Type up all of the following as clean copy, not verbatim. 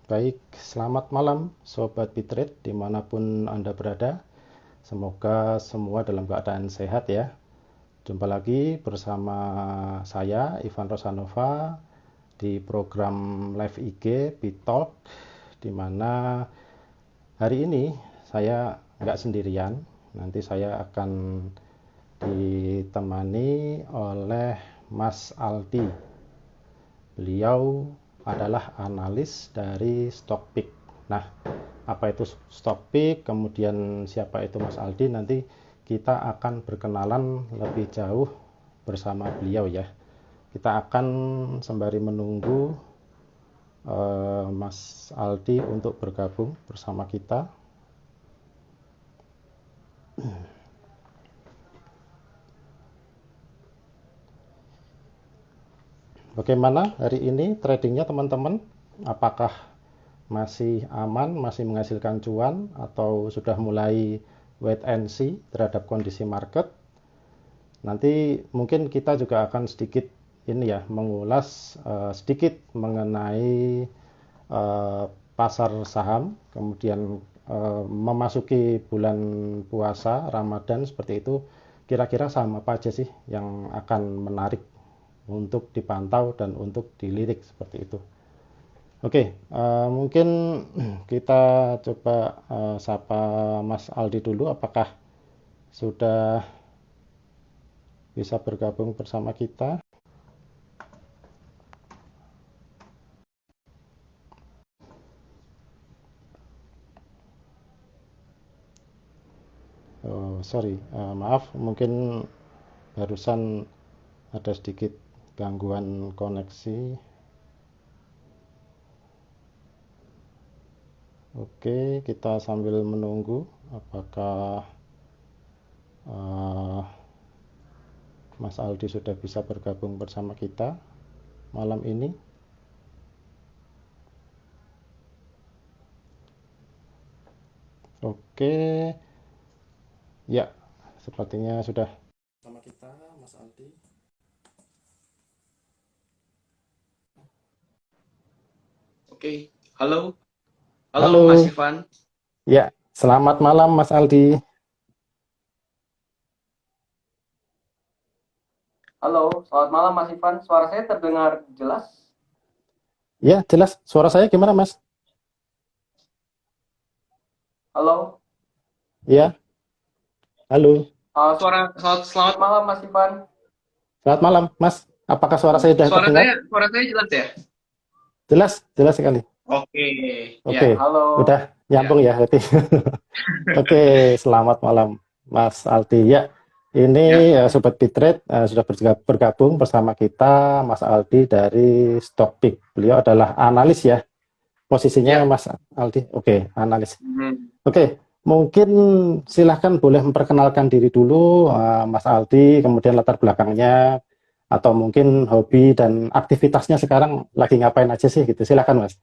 Baik, selamat malam Sobat Bitret dimanapun Anda berada. Semoga semua dalam keadaan sehat ya. Jumpa lagi bersama saya, Ivan Rosanova, di program Live IG Bitalk, di mana hari ini saya nggak sendirian. Nanti saya akan ditemani oleh Mas Aldi. Beliau adalah analis dari Stockpick. Nah, apa itu Stockpick, kemudian siapa itu Mas Aldi, nanti kita akan berkenalan lebih jauh bersama beliau ya. Kita akan sembari menunggu Mas Aldi untuk bergabung bersama kita. Bagaimana hari ini tradingnya teman-teman? Apakah masih aman, masih menghasilkan cuan, atau sudah mulai wait and see terhadap kondisi market? Nanti mungkin kita juga akan sedikit ini ya mengulas sedikit mengenai pasar saham, kemudian memasuki bulan puasa Ramadan seperti itu. Kira-kira saham apa aja sih yang akan menarik untuk dipantau dan untuk dilirik seperti itu? Oke, mungkin kita coba sapa Mas Aldi dulu. Apakah sudah bisa bergabung bersama kita? Oh, sorry, maaf, mungkin barusan ada sedikit gangguan koneksi. Oke, kita sambil menunggu apakah eh, Mas Aldi sudah bisa bergabung bersama kita malam ini. Oke, ya, sepertinya sudah sama kita, Mas Aldi. Oke, halo, halo Mas Halo, Ivan. ya, selamat malam Mas Aldi. Halo, selamat malam Mas Ivan. Suara saya terdengar jelas? Ya, jelas. Suara saya gimana, Mas? Halo, Ya, halo. selamat malam Mas Ivan. Selamat malam, Mas. Apakah suara saya sudah Suara terdengar? saya, suara saya jelas ya? Jelas, jelas sekali. Oke, Oke, ya, halo. udah nyambung Ya, ya berarti. Oke, selamat malam, Mas Aldi. Ya, ya, ini Sobat Bitret sudah bergabung bersama kita, Mas Aldi dari Stockpick. Beliau adalah analis ya, posisinya ya. Mas Aldi. Oke, analis. Hmm. Oke, mungkin silahkan boleh memperkenalkan diri dulu, Mas Aldi, kemudian latar belakangnya, atau mungkin hobi dan aktivitasnya sekarang lagi ngapain aja sih gitu. Silahkan, Mas.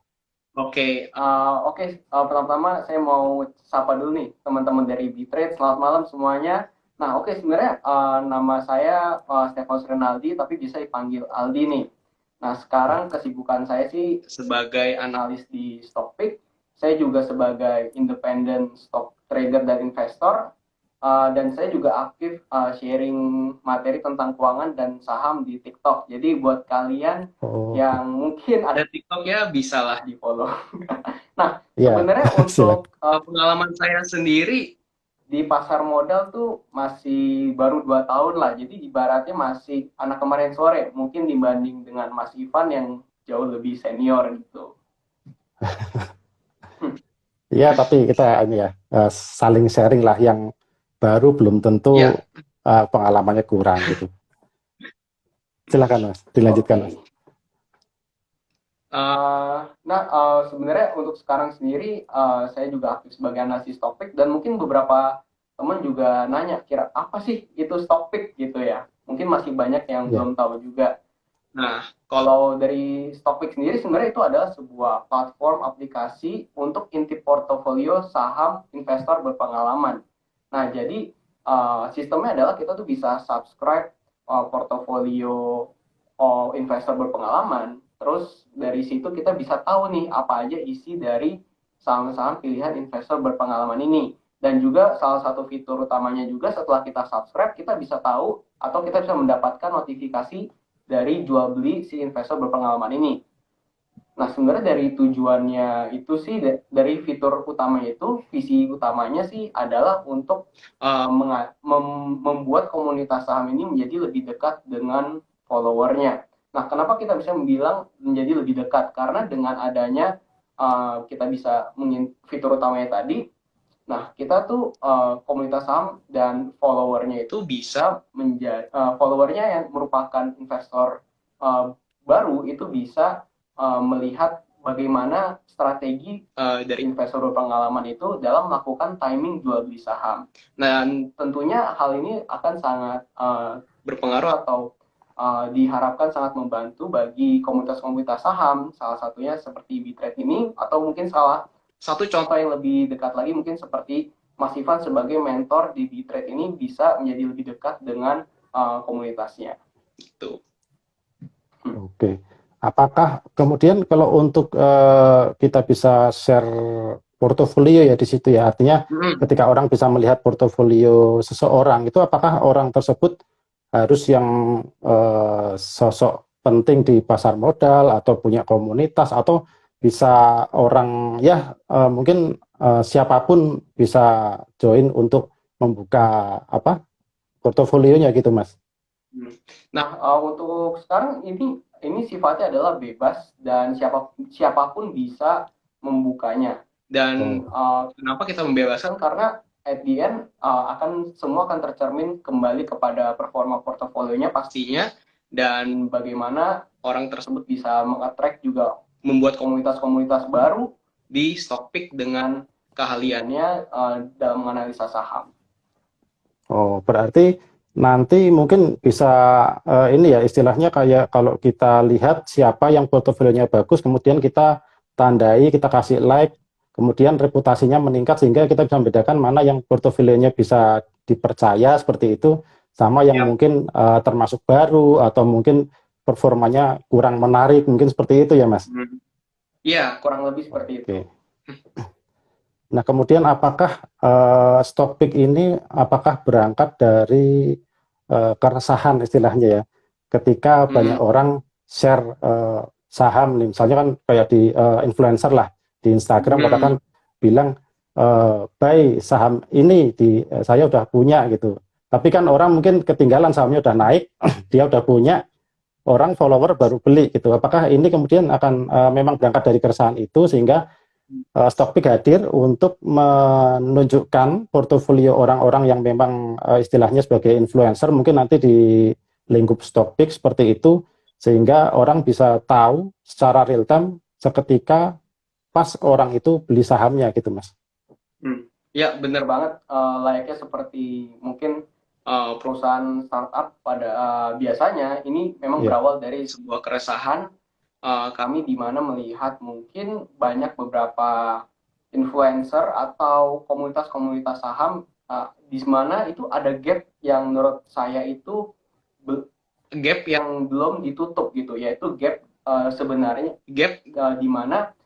Pertama-tama saya mau sapa dulu nih teman-teman dari Bitrate. Selamat malam semuanya. Nah, sebenarnya nama saya Stefanus Renaldi, tapi bisa dipanggil Aldi nih. Nah, sekarang kesibukan saya sih sebagai analis di Stockpick. Saya juga sebagai independent stock trader dan investor. Dan saya juga aktif sharing materi tentang keuangan dan saham di TikTok. Jadi buat kalian Oke, yang mungkin ada TikTok ya, bisalah di follow. Nah, ya, sebenarnya silakan. untuk pengalaman saya sendiri di pasar modal tuh masih baru 2 tahun lah. Jadi ibaratnya masih anak kemarin sore. Mungkin dibanding dengan Mas Ivan yang jauh lebih senior gitu. Ya, tapi kita ini ya saling sharing lah yang baru belum tentu Ya, pengalamannya kurang gitu. Silakan, Mas. Dilanjutkan, Mas. oke. Sebenarnya untuk sekarang sendiri, saya juga aktif sebagai analisis topik dan mungkin beberapa teman juga nanya, kira apa sih itu topik gitu ya? Mungkin masih banyak yang Ya. belum tahu juga. Nah, kalau dari Stockpick sendiri sebenarnya itu adalah sebuah platform aplikasi untuk intip portofolio saham investor berpengalaman. Nah, jadi sistemnya adalah kita tuh bisa subscribe portofolio investor berpengalaman. Terus dari situ kita bisa tahu nih apa aja isi dari saham-saham pilihan investor berpengalaman ini. Dan juga salah satu fitur utamanya juga setelah kita subscribe, kita bisa tahu atau kita bisa mendapatkan notifikasi dari jual beli si investor berpengalaman ini. Nah, sebenarnya dari tujuannya itu sih, dari fitur utamanya itu, visi utamanya sih adalah untuk membuat komunitas saham ini menjadi lebih dekat dengan followernya. Nah, kenapa kita bisa bilang menjadi lebih dekat? Karena dengan adanya kita bisa fitur utamanya tadi, nah kita tuh komunitas saham dan followernya itu bisa menjadi followernya yang merupakan investor baru itu bisa melihat bagaimana strategi dari investor berpengalaman itu dalam melakukan timing jual beli saham. Dan tentunya hal ini akan sangat berpengaruh atau diharapkan sangat membantu bagi komunitas-komunitas saham, salah satunya seperti Bitrade ini, atau mungkin salah satu contoh yang lebih dekat lagi mungkin seperti Mas Ivan sebagai mentor di Bitrade ini bisa menjadi lebih dekat dengan komunitasnya. Itu. Oke. Apakah kemudian kalau untuk kita bisa share portofolio ya di situ ya, artinya ketika orang bisa melihat portofolio seseorang itu apakah orang tersebut harus yang sosok penting di pasar modal atau punya komunitas atau bisa orang ya mungkin siapapun bisa join untuk membuka apa portofolionya gitu Mas. Nah, untuk sekarang ini sifatnya adalah bebas dan siapapun bisa membukanya. Dan kenapa kita membebaskan? Karena at the end semua akan tercermin kembali kepada performa portofolionya pastinya, dan bagaimana orang tersebut bisa mengattract juga membuat komunitas-komunitas baru di Stockpick dengan keahliannya dalam menganalisa saham. Oh, berarti nanti mungkin bisa ini ya istilahnya kayak kalau kita lihat siapa yang portofolionya bagus, kemudian kita tandai, kita kasih like, kemudian reputasinya meningkat sehingga kita bisa membedakan mana yang portofolionya bisa dipercaya seperti itu, sama yang mungkin termasuk baru atau mungkin performanya kurang menarik, mungkin seperti itu ya Mas? Iya, kurang lebih seperti itu. Nah, kemudian apakah Stockpick ini apakah berangkat dari keresahan istilahnya ya, ketika banyak orang share saham, misalnya kan kayak di influencer lah, di Instagram katakan bilang buy saham ini saya udah punya gitu, tapi kan orang mungkin ketinggalan sahamnya udah naik, dia udah punya, orang follower baru beli gitu. Apakah ini kemudian akan memang berangkat dari keresahan itu sehingga Stockpick hadir untuk menunjukkan portofolio orang-orang yang memang istilahnya sebagai influencer, mungkin nanti di lingkup Stockpick seperti itu, sehingga orang bisa tahu secara real time seketika pas orang itu beli sahamnya gitu Mas. Ya benar banget, layaknya seperti mungkin perusahaan startup pada biasanya ini memang berawal dari sebuah keresahan kami di mana melihat mungkin banyak beberapa influencer atau komunitas-komunitas saham di mana itu ada gap yang menurut saya itu gap yang belum ditutup gitu, yaitu gap sebenarnya gap di mana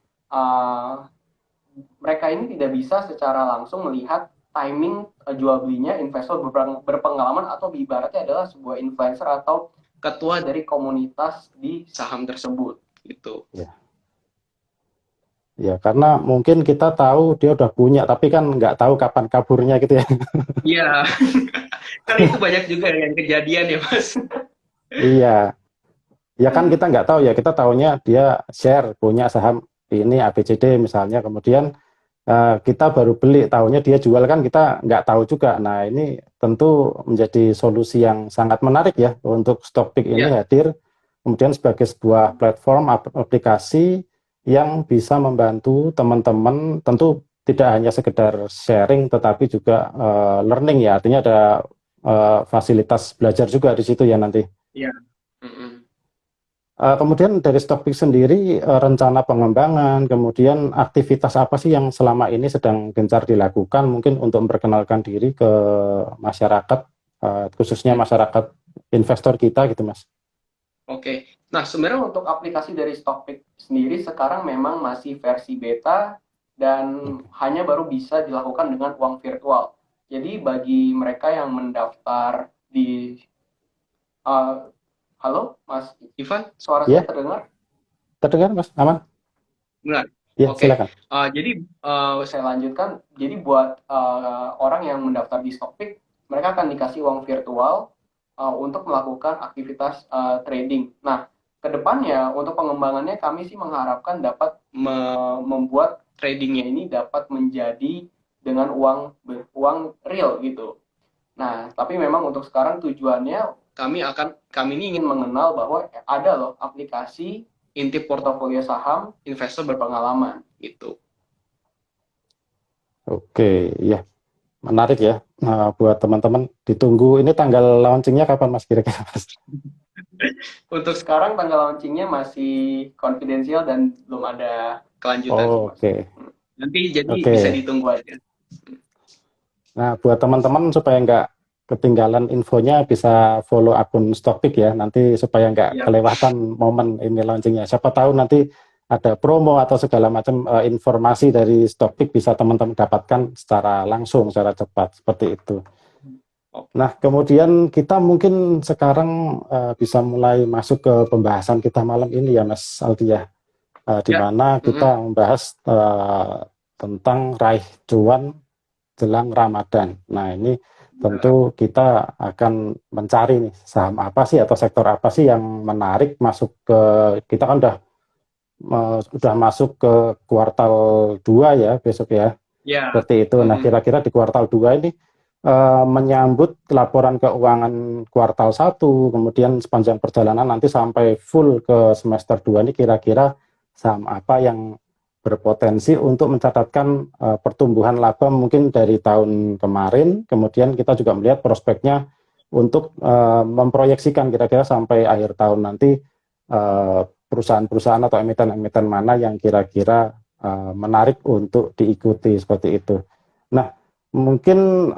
mereka ini tidak bisa secara langsung melihat timing jual belinya investor berpengalaman atau ibaratnya adalah sebuah influencer atau ketua dari komunitas di saham tersebut gitu. Ya, karena mungkin kita tahu dia udah punya, tapi kan nggak tahu kapan kaburnya gitu ya. Iya, kan itu banyak juga yang kejadian ya Mas. Iya, ya kan kita nggak tahu ya, kita tahunya dia share punya saham ini ABCD misalnya, kemudian kita baru beli, tahunya dia jual kan kita nggak tahu juga. Nah ini tentu menjadi solusi yang sangat menarik ya untuk Stockpick ini hadir, kemudian sebagai sebuah platform aplikasi yang bisa membantu teman-teman, tentu tidak hanya sekedar sharing tetapi juga learning ya, artinya ada fasilitas belajar juga di situ ya nanti. Iya. Kemudian dari Stockpick sendiri rencana pengembangan, kemudian aktivitas apa sih yang selama ini sedang gencar dilakukan mungkin untuk memperkenalkan diri ke masyarakat, khususnya masyarakat investor kita gitu Mas? Oke, Nah, sebenarnya untuk aplikasi dari Stockpick sendiri sekarang memang masih versi beta dan hanya baru bisa dilakukan dengan uang virtual. Jadi bagi mereka yang mendaftar di halo Mas Ivan, suara saya Ya, terdengar? terdengar Mas? Aman? Benar. Ya, Oke. silakan. Jadi saya lanjutkan. Jadi buat orang yang mendaftar di Stockpick, mereka akan dikasih uang virtual untuk melakukan aktivitas trading. Nah, kedepannya untuk pengembangannya kami sih mengharapkan dapat membuat tradingnya ini dapat menjadi dengan uang real gitu. Nah, tapi memang untuk sekarang tujuannya kami ini ingin mengenal bahwa ada loh aplikasi intip portofolio saham investor berpengalaman gitu. Oke, ya. Menarik ya. Nah, buat teman-teman ditunggu ini tanggal launchingnya kapan Mas kira-kira Mas? Untuk sekarang tanggal launchingnya masih konfidensial dan belum ada kelanjutan sih Oh, Mas. oke. Nanti jadi bisa Oke. ditunggu aja. Nah, buat teman-teman supaya nggak ketinggalan infonya bisa follow akun Stockpick ya. Nanti supaya nggak Ya, kelewatan momen ini launchingnya. Siapa tahu nanti ada promo atau segala macam informasi dari Stockpick bisa teman-teman dapatkan secara langsung, secara cepat seperti itu. oke. Nah, kemudian kita mungkin sekarang bisa mulai masuk ke pembahasan kita malam ini ya, Mas Aldi ya, di Ya. mana kita membahas tentang raih cuan jelang Ramadan. Nah, ini tentu kita akan mencari nih saham apa sih atau sektor apa sih yang menarik masuk ke kita kan udah masuk ke kuartal 2 ya besok ya. Ya. Seperti itu. Nah, kira-kira di kuartal 2 ini menyambut laporan keuangan kuartal 1, kemudian sepanjang perjalanan nanti sampai full ke semester 2 ini kira-kira saham apa yang berpotensi untuk mencatatkan pertumbuhan laba mungkin dari tahun kemarin, kemudian kita juga melihat prospeknya untuk memproyeksikan kira-kira sampai akhir tahun nanti perusahaan-perusahaan atau emiten-emiten mana yang kira-kira menarik untuk diikuti seperti itu. Nah, mungkin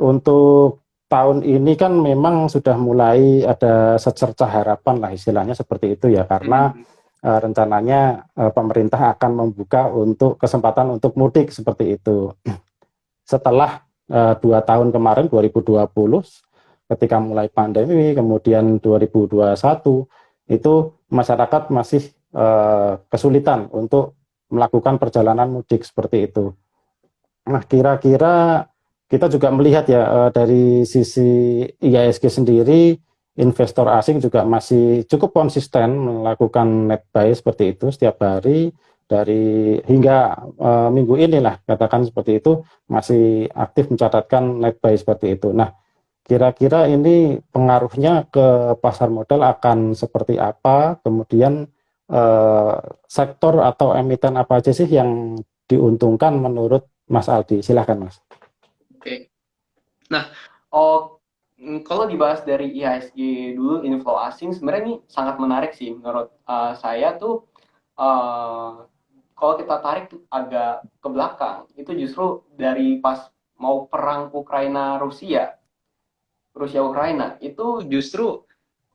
untuk tahun ini kan memang sudah mulai ada secercah harapan lah istilahnya seperti itu ya, karena rencananya pemerintah akan membuka untuk kesempatan untuk mudik seperti itu. Setelah 2 tahun kemarin 2020 ketika mulai pandemi, kemudian 2021 itu masyarakat masih kesulitan untuk melakukan perjalanan mudik seperti itu. Nah, kira-kira kita juga melihat ya dari sisi IHSG sendiri, investor asing juga masih cukup konsisten melakukan net buy seperti itu setiap hari dari hingga minggu inilah katakan seperti itu masih aktif mencatatkan net buy seperti itu. Nah, kira-kira ini pengaruhnya ke pasar modal akan seperti apa? Kemudian eh, sektor atau emiten apa aja sih yang diuntungkan menurut Mas Aldi? Silahkan Mas. Oke. Nah, oh, kalau dibahas dari IHSG dulu inflow asing sebenarnya ini sangat menarik sih menurut saya tuh kalau kita tarik tuh agak ke belakang itu justru dari pas mau perang Ukraina Rusia Rusia Ukraina itu justru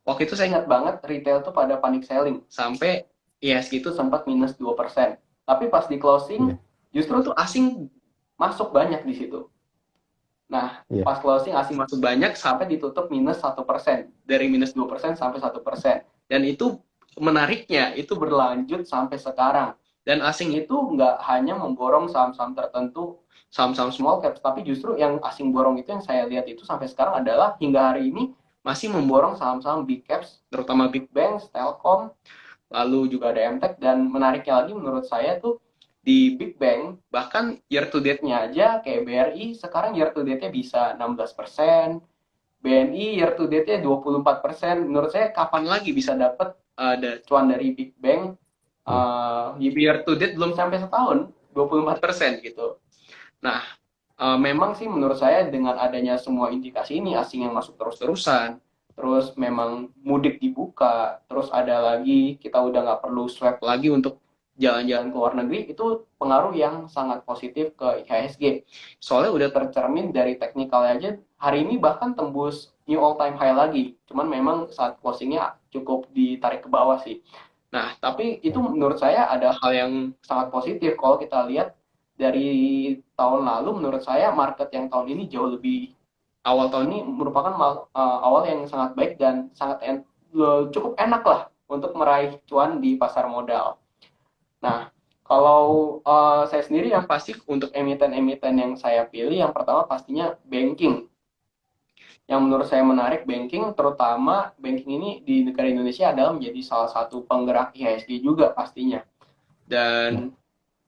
waktu itu saya ingat banget retail tuh pada panic selling sampai IHSG itu sempat minus 2%. Tapi pas di closing Iya, justru tuh asing masuk banyak di situ. Nah, iya, pas closing asing masuk banyak sampai ditutup minus 1%. Dari minus 2% sampai 1%. Dan itu menariknya, itu berlanjut sampai sekarang. Dan asing itu nggak hanya memborong saham-saham tertentu, saham-saham small caps, tapi justru yang asing borong itu yang saya lihat itu sampai sekarang adalah hingga hari ini masih memborong saham-saham big caps, terutama big banks, telkom, lalu juga ada MTech, dan menariknya lagi menurut saya tuh di Big Bang bahkan year to date-nya aja kayak BRI sekarang year to date-nya bisa 16%, BNI year to date-nya 24%. Menurut saya kapan lagi bisa dapat ada cuan dari Big Bang iya. year to date belum sampai setahun 24% gitu. Nah, memang sih menurut saya dengan adanya semua indikasi ini asing yang masuk terus-terusan, terus memang mudik dibuka, terus ada lagi kita udah nggak perlu swab lagi untuk jalan-jalan ke luar negeri, itu pengaruh yang sangat positif ke IHSG. Soalnya udah tercermin dari teknikal aja, hari ini bahkan tembus new all time high lagi. Cuman memang saat closingnya cukup ditarik ke bawah sih. Nah, tapi itu menurut saya ada hal yang sangat positif kalau kita lihat dari tahun lalu. Menurut saya market yang tahun ini jauh lebih, awal tahun ini merupakan awal yang sangat baik dan cukup enak lah untuk meraih cuan di pasar modal. Nah, kalau saya sendiri yang pasti untuk emiten-emiten yang saya pilih, yang pertama pastinya banking. Yang menurut saya menarik banking, terutama banking ini di negara Indonesia adalah menjadi salah satu penggerak IHSG juga pastinya. Dan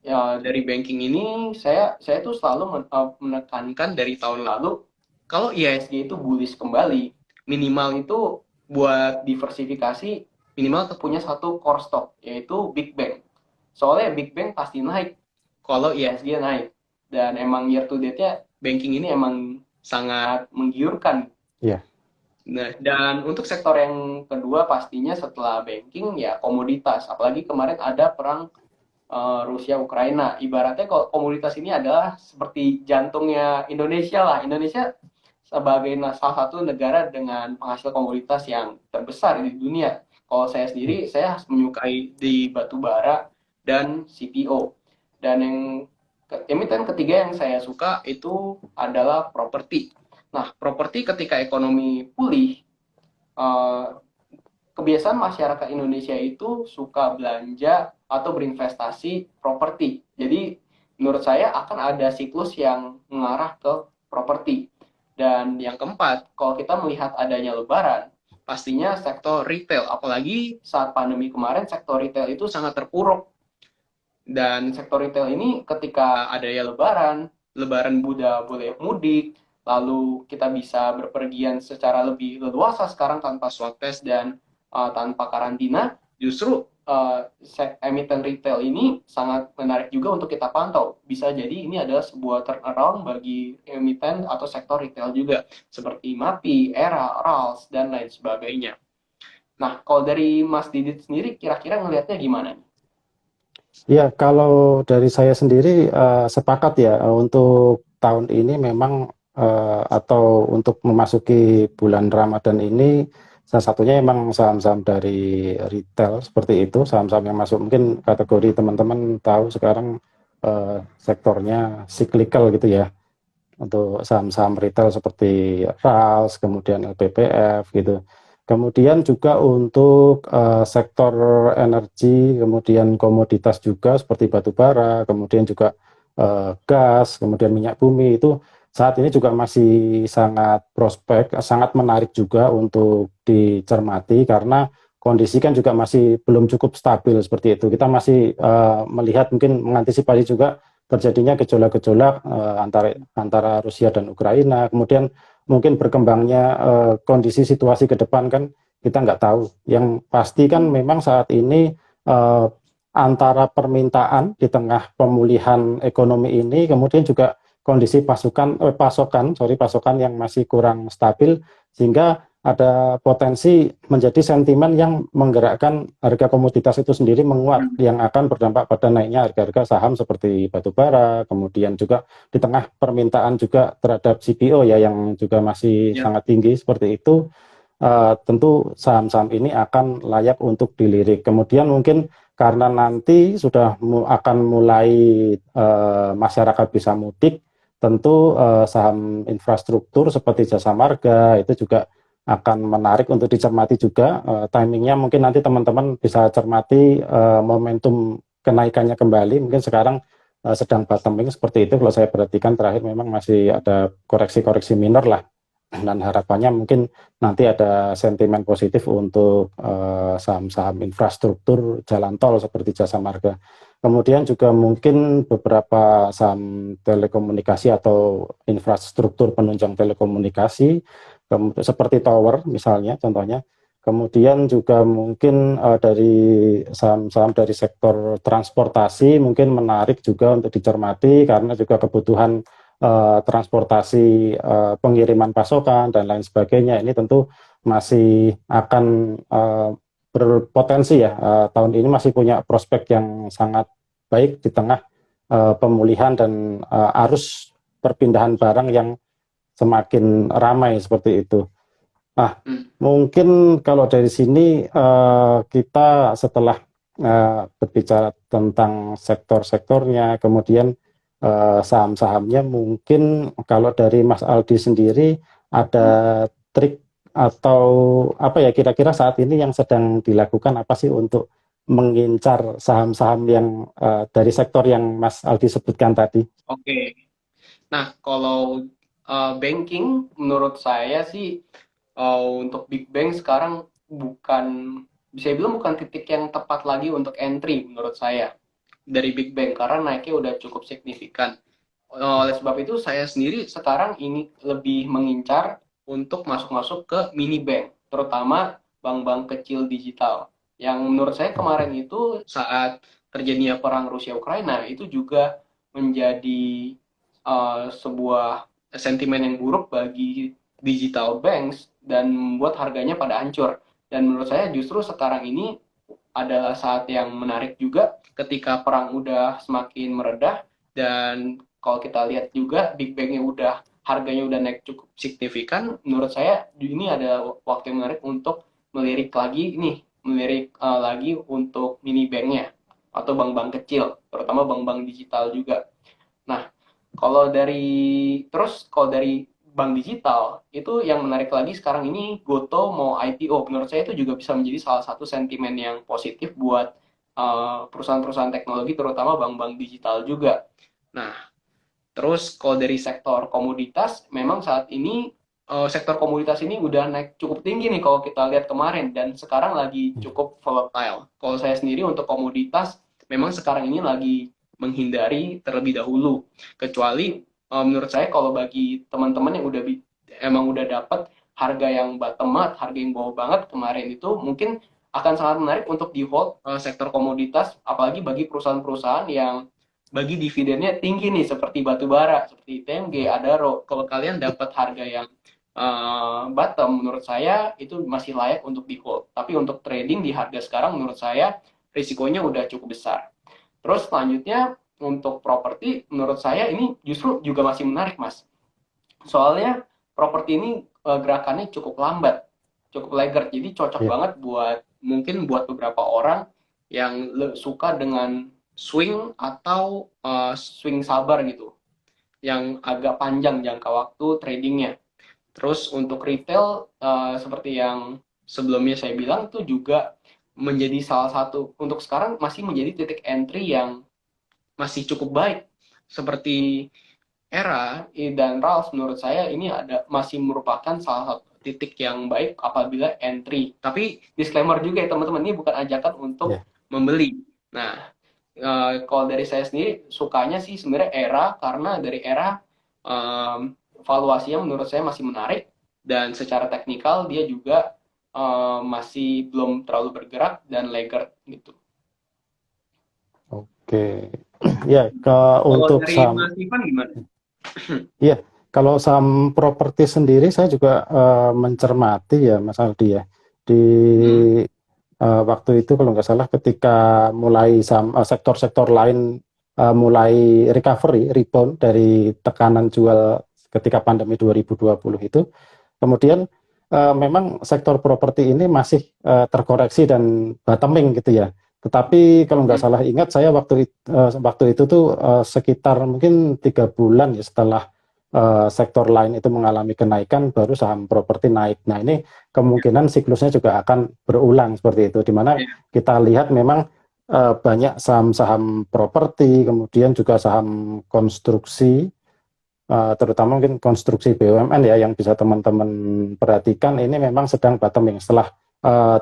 ya, dari banking ini saya tuh selalu menekankan dari tahun lalu kalau IHSG itu bullish kembali, minimal itu buat diversifikasi minimal punya satu core stock yaitu Big Bank. Soalnya Big Bank pasti naik kalau IHSG naik, dan emang year to date-nya banking ini emang sangat menggiurkan. Iya. Nah, dan untuk sektor yang kedua pastinya setelah banking ya komoditas. Apalagi kemarin ada perang Rusia Ukraina. Ibaratnya kalau komoditas ini adalah seperti jantungnya Indonesia lah. Indonesia sebagai salah satu negara dengan penghasil komoditas yang terbesar di dunia. Kalau saya sendiri, saya menyukai di batu bara dan CPO. Dan yang emiten ketiga yang saya suka itu adalah properti. Nah, properti ketika ekonomi pulih, kebiasaan masyarakat Indonesia itu suka belanja atau berinvestasi properti. Jadi menurut saya akan ada siklus yang mengarah ke properti. Dan yang keempat, kalau kita melihat adanya lebaran, pastinya sektor retail, apalagi saat pandemi kemarin sektor retail itu sangat terpuruk. Dan sektor retail ini ketika adanya lebaran Buddha boleh mudik, lalu kita bisa berpergian secara lebih leluasa sekarang tanpa swab test dan tanpa karantina, justru emiten retail ini sangat menarik juga untuk kita pantau. Bisa jadi ini adalah sebuah turnaround bagi emiten atau sektor retail juga, seperti MAPI, Era, Rals, dan lain sebagainya. Nah, kalau dari Mas Didit sendiri, kira-kira ngelihatnya gimana nih? Ya, kalau dari saya sendiri sepakat ya untuk tahun ini memang atau untuk memasuki bulan Ramadan ini salah satunya memang saham-saham dari retail seperti itu, saham-saham yang masuk mungkin kategori teman-teman tahu sekarang sektornya cyclical gitu ya. Untuk saham-saham retail seperti RALS, kemudian LPPF gitu. Kemudian juga untuk sektor energi, kemudian komoditas juga seperti batu bara, kemudian juga gas, kemudian minyak bumi itu saat ini juga masih sangat prospek, sangat menarik juga untuk dicermati karena kondisi kan juga masih belum cukup stabil seperti itu. Kita masih melihat mungkin mengantisipasi juga terjadinya gejolak-gejolak antara Rusia dan Ukraina, kemudian mungkin berkembangnya kondisi situasi ke depan kan kita nggak tahu. Yang pasti kan memang saat ini antara permintaan di tengah pemulihan ekonomi ini, kemudian juga kondisi pasokan yang masih kurang stabil, sehingga ada potensi menjadi sentimen yang menggerakkan harga komoditas itu sendiri menguat, yang akan berdampak pada naiknya harga-harga saham seperti batu bara, kemudian juga di tengah permintaan juga terhadap CPO ya yang juga masih sangat tinggi seperti itu. Tentu saham-saham ini akan layak untuk dilirik. Kemudian mungkin karena nanti sudah akan mulai masyarakat bisa mudik, tentu saham infrastruktur seperti Jasa Marga itu juga akan menarik untuk dicermati juga. Timingnya mungkin nanti teman-teman bisa cermati momentum kenaikannya kembali. Mungkin sekarang sedang bottoming seperti itu. Kalau saya perhatikan terakhir memang masih ada koreksi-koreksi minor lah. Dan harapannya mungkin nanti ada sentimen positif untuk saham-saham infrastruktur jalan tol seperti Jasa Marga. Kemudian juga mungkin beberapa saham telekomunikasi atau infrastruktur penunjang telekomunikasi seperti tower misalnya contohnya. Kemudian juga mungkin dari saham-saham dari sektor transportasi mungkin menarik juga untuk dicermati karena juga kebutuhan transportasi, pengiriman pasokan dan lain sebagainya ini tentu masih akan berpotensi ya, tahun ini masih punya prospek yang sangat baik di tengah pemulihan dan arus perpindahan barang yang semakin ramai seperti itu. Ah, Hmm. mungkin kalau dari sini kita setelah berbicara tentang sektor-sektornya, kemudian saham-sahamnya, mungkin kalau dari Mas Aldi sendiri ada trik atau apa ya kira-kira saat ini yang sedang dilakukan apa sih untuk mengincar saham-saham yang dari sektor yang Mas Aldi sebutkan tadi? Oke. Nah, kalau banking menurut saya sih untuk Big Bang sekarang bukan, bisa bilang bukan titik yang tepat lagi untuk entry menurut saya dari Big Bang karena naiknya udah cukup signifikan. Oleh sebab itu saya sendiri sekarang ini lebih mengincar untuk masuk-masuk ke mini bank, terutama bank-bank kecil digital. Yang menurut saya kemarin itu saat terjadinya perang Rusia Ukraina itu juga menjadi sebuah sentimen yang buruk bagi digital banks dan membuat harganya pada hancur. Dan menurut saya justru sekarang ini adalah saat yang menarik juga ketika perang udah semakin meredah dan kalau kita lihat juga Big Bang-nya udah harganya udah naik cukup signifikan, menurut saya ini ada waktu yang menarik untuk melirik lagi nih, melirik lagi untuk mini bank-nya atau bank-bank kecil, terutama bank-bank digital juga. Nah, kalau dari bank digital itu yang menarik lagi sekarang ini Goto mau IPO. Menurut saya itu juga bisa menjadi salah satu sentimen yang positif buat perusahaan-perusahaan teknologi terutama bank-bank digital juga. Nah, terus kalau dari sektor komoditas memang saat ini sektor komoditas ini udah naik cukup tinggi nih kalau kita lihat kemarin dan sekarang lagi cukup volatile. Kalau saya sendiri untuk komoditas memang sekarang ini lagi menghindari terlebih dahulu. Kecuali menurut saya kalau bagi teman-teman yang emang udah dapat harga yang bottom, harga yang bawah banget kemarin itu mungkin akan sangat menarik untuk di hold sektor komoditas apalagi bagi perusahaan-perusahaan yang bagi dividennya tinggi nih seperti batu bara, seperti TMG, Adaro. Kalau kalian dapat harga yang bottom, menurut saya itu masih layak untuk di hold. Tapi untuk trading di harga sekarang menurut saya risikonya udah cukup besar. Terus selanjutnya untuk properti menurut saya ini justru juga masih menarik mas. Soalnya properti ini gerakannya cukup lambat, cukup laggard. Jadi cocok Ya. banget buat mungkin buat beberapa orang yang suka dengan swing atau swing sabar gitu, yang agak panjang jangka waktu tradingnya. Terus untuk retail seperti yang sebelumnya saya bilang itu juga menjadi salah satu untuk sekarang masih menjadi titik entry yang masih cukup baik. Seperti Era dan Ralph menurut saya ini masih merupakan salah satu titik yang baik apabila entry. Tapi disclaimer juga ya teman-teman ini bukan ajakan untuk Ya. membeli. Nah, kalau dari saya sendiri sukanya sih sebenarnya Era karena dari Era valuasinya menurut saya masih menarik dan secara teknikal dia juga masih belum terlalu bergerak dan laggard gitu. Oke. Ya, Kalau untuk dari saham. Mas Ivan gimana? Iya, kalau saham properti sendiri saya juga mencermati ya Mas Aldi ya. Di Hmm, waktu itu kalau nggak salah ketika mulai sektor-sektor lain mulai recovery, rebound dari tekanan jual ketika pandemi 2020 itu, kemudian memang sektor properti ini masih terkoreksi dan bottoming gitu ya. Tetapi kalau nggak hmm, salah ingat saya waktu itu tuh sekitar mungkin 3 bulan ya setelah sektor lain itu mengalami kenaikan, baru saham properti naik. Nah ini ya, kemungkinan siklusnya juga akan berulang seperti itu, di mana ya, kita lihat memang banyak saham-saham properti, kemudian juga saham konstruksi, terutama mungkin konstruksi BUMN ya yang bisa teman-teman perhatikan ini memang sedang bottoming setelah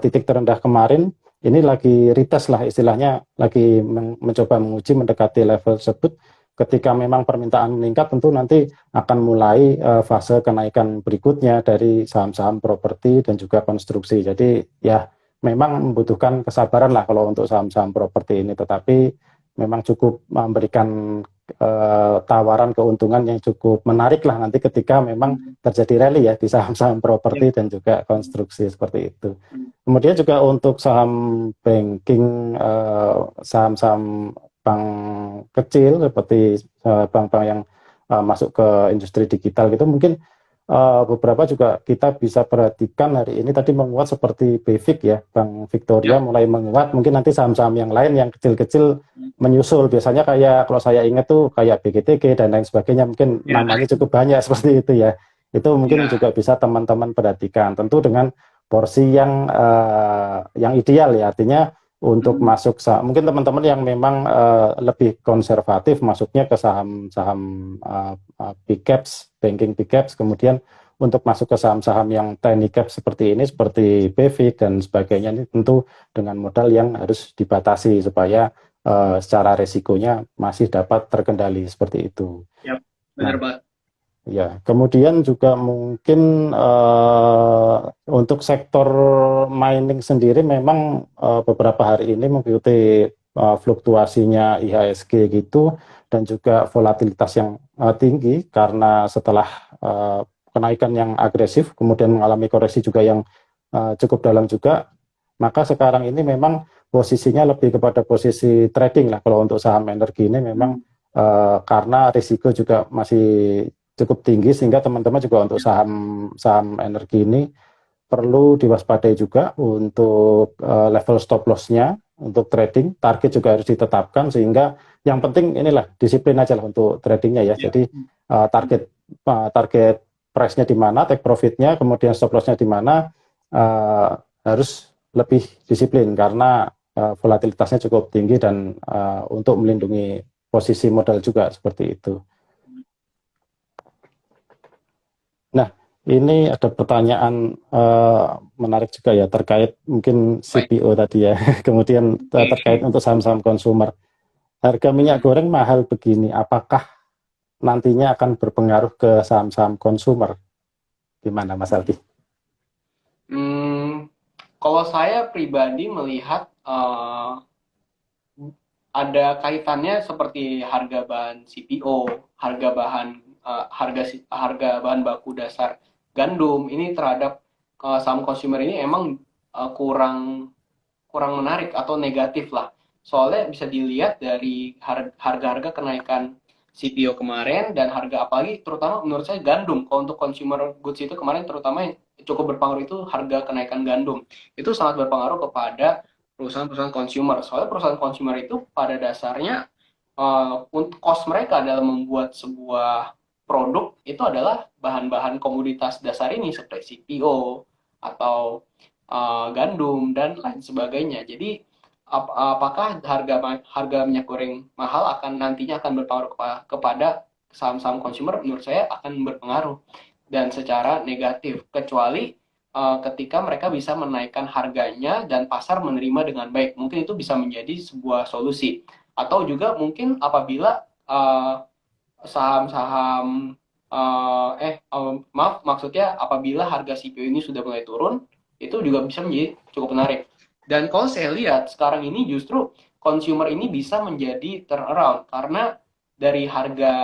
titik terendah kemarin. Ini lagi retest lah istilahnya, lagi mencoba menguji mendekati level tersebut. Ketika memang permintaan meningkat, tentu nanti akan mulai fase kenaikan berikutnya dari saham-saham properti dan juga konstruksi. Jadi ya memang membutuhkan kesabaran lah kalau untuk saham-saham properti ini, tetapi memang cukup memberikan tawaran keuntungan yang cukup menarik lah nanti ketika memang hmm, terjadi rally ya di saham-saham ya, properti dan juga konstruksi seperti itu. Kemudian juga untuk saham banking, saham-saham bank kecil seperti bank-bank yang masuk ke industri digital gitu, mungkin beberapa juga kita bisa perhatikan hari ini tadi menguat seperti BVIC ya, Bank Victoria Ya. mulai menguat, mungkin nanti saham-saham yang lain yang kecil-kecil menyusul, biasanya kayak kalau saya ingat tuh kayak BGTG dan lain sebagainya, mungkin Ya. namanya cukup banyak seperti itu ya, itu mungkin Ya. juga bisa teman-teman perhatikan, tentu dengan porsi yang ideal ya, artinya untuk Hmm. masuk saham, mungkin teman-teman yang memang lebih konservatif masuknya ke saham-saham big caps, banking big caps, kemudian untuk masuk ke saham-saham yang tiny cap seperti ini, seperti BVIC dan sebagainya, ini tentu dengan modal yang harus dibatasi supaya secara resikonya masih dapat terkendali seperti itu. Ya, benar Nah, banget. ya, kemudian juga mungkin untuk sektor mining sendiri memang beberapa hari ini mengikuti fluktuasinya IHSG gitu dan juga volatilitas yang tinggi karena setelah kenaikan yang agresif kemudian mengalami koreksi juga yang cukup dalam juga, maka sekarang ini memang posisinya lebih kepada posisi trading lah kalau untuk saham energi ini memang karena risiko juga masih cukup tinggi sehingga teman-teman juga untuk saham energi ini perlu diwaspadai juga untuk level stop loss-nya untuk trading, target juga harus ditetapkan sehingga yang penting inilah disiplin aja lah untuk tradingnya ya. Ya. Jadi target price-nya di mana, take profit-nya, kemudian stop loss-nya di mana, harus lebih disiplin karena volatilitasnya cukup tinggi dan untuk melindungi posisi modal juga seperti itu. Nah, ini ada pertanyaan menarik juga ya terkait mungkin CPO tadi ya, kemudian terkait untuk saham-saham konsumer. Harga minyak goreng mahal begini, apakah nantinya akan berpengaruh ke saham-saham konsumer? Gimana Mas Aldi? Kalau saya pribadi melihat ada kaitannya seperti harga bahan CPO, harga bahan baku dasar gandum ini terhadap saham konsumer ini emang kurang menarik atau negatif lah. Soalnya bisa dilihat dari harga-harga kenaikan CPO kemarin dan harga apalagi terutama menurut saya gandum. Kalau untuk consumer goods itu kemarin terutama yang cukup berpengaruh itu harga kenaikan gandum. Itu sangat berpengaruh kepada perusahaan-perusahaan consumer. Soalnya perusahaan consumer itu pada dasarnya cost mereka dalam membuat sebuah produk itu adalah bahan-bahan komoditas dasar ini seperti CPO atau gandum dan lain sebagainya. Jadi apakah harga minyak goreng mahal akan nantinya akan berpengaruh kepada saham-saham consumer? Menurut saya akan berpengaruh dan secara negatif kecuali ketika mereka bisa menaikkan harganya dan pasar menerima dengan baik. Mungkin itu bisa menjadi sebuah solusi. Atau juga mungkin apabila saham-saham maaf maksudnya apabila harga CPO ini sudah mulai turun itu juga bisa menjadi cukup menarik. Dan kalau saya lihat sekarang ini justru consumer ini bisa menjadi turnaround karena dari harga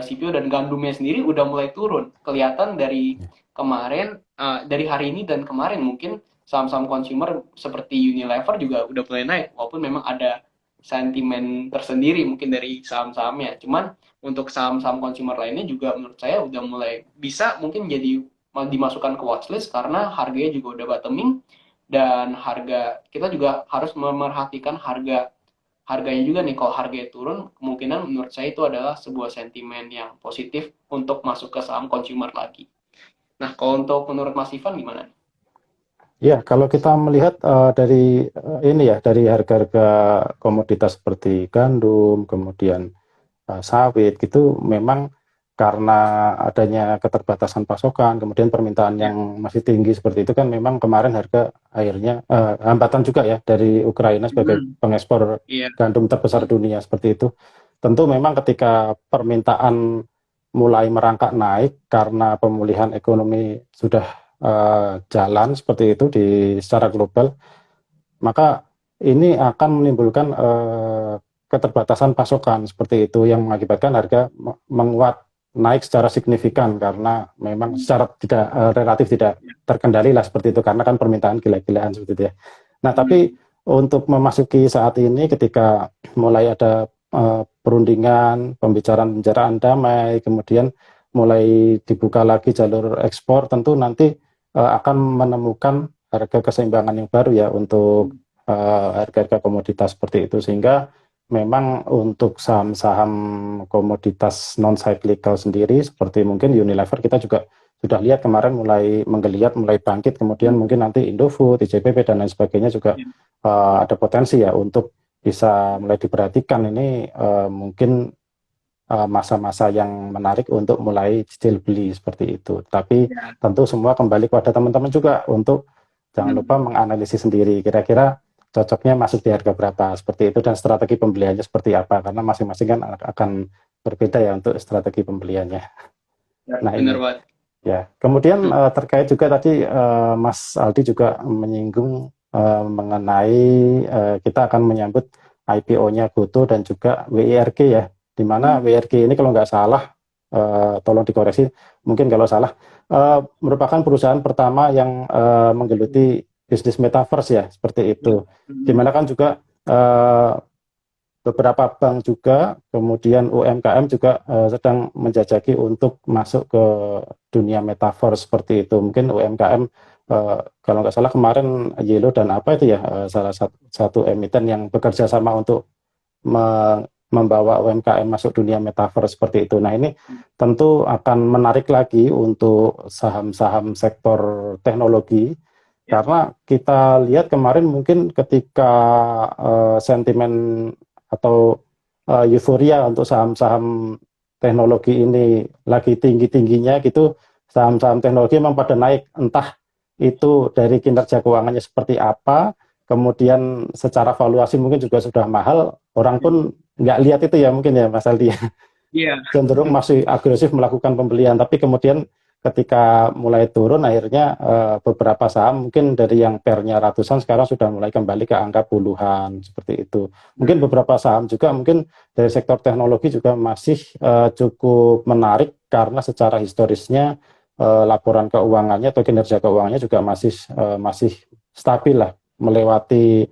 CPO dan gandumnya sendiri udah mulai turun. Kelihatan dari kemarin, dari hari ini dan kemarin mungkin saham-saham consumer seperti Unilever juga udah mulai naik walaupun memang ada sentimen tersendiri mungkin dari saham-sahamnya. Cuman untuk saham-saham consumer lainnya juga menurut saya udah mulai bisa mungkin jadi dimasukkan ke watchlist karena harganya juga udah bottoming dan harga kita juga harus memerhatikan harganya juga nih. Kalau harganya turun kemungkinan menurut saya itu adalah sebuah sentimen yang positif untuk masuk ke saham consumer lagi. Nah kalau untuk menurut Mas Ivan gimana? Ya, kalau kita melihat dari ini ya, dari harga-harga komoditas seperti gandum, kemudian sawit gitu memang karena adanya keterbatasan pasokan, kemudian permintaan Ya. yang masih tinggi seperti itu kan memang kemarin harga akhirnya hambatan juga ya dari Ukraina sebagai pengekspor Iya. gandum terbesar dunia seperti itu. Tentu memang ketika permintaan mulai merangkak naik karena pemulihan ekonomi sudah jalan seperti itu secara global, maka ini akan menimbulkan keterbatasan pasokan seperti itu yang mengakibatkan harga menguat naik secara signifikan karena memang secara tidak relatif tidak terkendali lah seperti itu karena kan permintaan gila-gilaan seperti itu ya. Nah, tapi untuk memasuki saat ini ketika mulai ada perundingan, pembicaraan damai, kemudian mulai dibuka lagi jalur ekspor, tentu nanti akan menemukan harga keseimbangan yang baru ya untuk harga-harga komoditas seperti itu, sehingga memang untuk saham-saham komoditas non cyclical sendiri seperti mungkin Unilever, kita juga sudah lihat kemarin mulai menggeliat, mulai bangkit, kemudian mungkin nanti Indofood, ICBP dan lain sebagainya juga ada potensi ya untuk bisa mulai diperhatikan. Ini mungkin masa-masa yang menarik untuk mulai cicil beli seperti itu. Tapi Ya. tentu semua kembali kepada teman-teman juga untuk jangan lupa menganalisis sendiri kira-kira cocoknya masuk di harga berapa seperti itu dan strategi pembeliannya seperti apa, karena masing-masing kan akan berbeda ya untuk strategi pembeliannya. Nah Bener ini banget. ya. Kemudian terkait juga tadi Mas Aldi juga menyinggung mengenai kita akan menyambut IPO-nya Goto dan juga WIRG ya, di mana WIRG ini kalau nggak salah, tolong dikoreksi mungkin kalau salah, merupakan perusahaan pertama yang menggeluti bisnis metaverse ya, seperti itu. Dimana kan juga beberapa bank juga, kemudian UMKM juga sedang menjajaki untuk masuk ke dunia metaverse seperti itu. Mungkin UMKM kalau nggak salah kemarin Yelo dan apa itu ya, salah satu emiten yang bekerja sama untuk membawa UMKM masuk dunia metaverse seperti itu. Nah ini tentu akan menarik lagi untuk saham-saham sektor teknologi, karena kita lihat kemarin mungkin ketika sentimen atau euforia untuk saham-saham teknologi ini lagi tinggi-tingginya gitu, saham-saham teknologi memang pada naik, entah itu dari kinerja keuangannya seperti apa, kemudian secara valuasi mungkin juga sudah mahal, orang pun nggak lihat itu ya mungkin ya Mas Aldi, Iya. cenderung masih agresif melakukan pembelian, tapi kemudian ketika mulai turun akhirnya beberapa saham mungkin dari yang pernya ratusan sekarang sudah mulai kembali ke angka puluhan seperti itu. Mungkin beberapa saham juga mungkin dari sektor teknologi juga masih cukup menarik karena secara historisnya laporan keuangannya atau kinerja keuangannya juga masih stabil lah melewati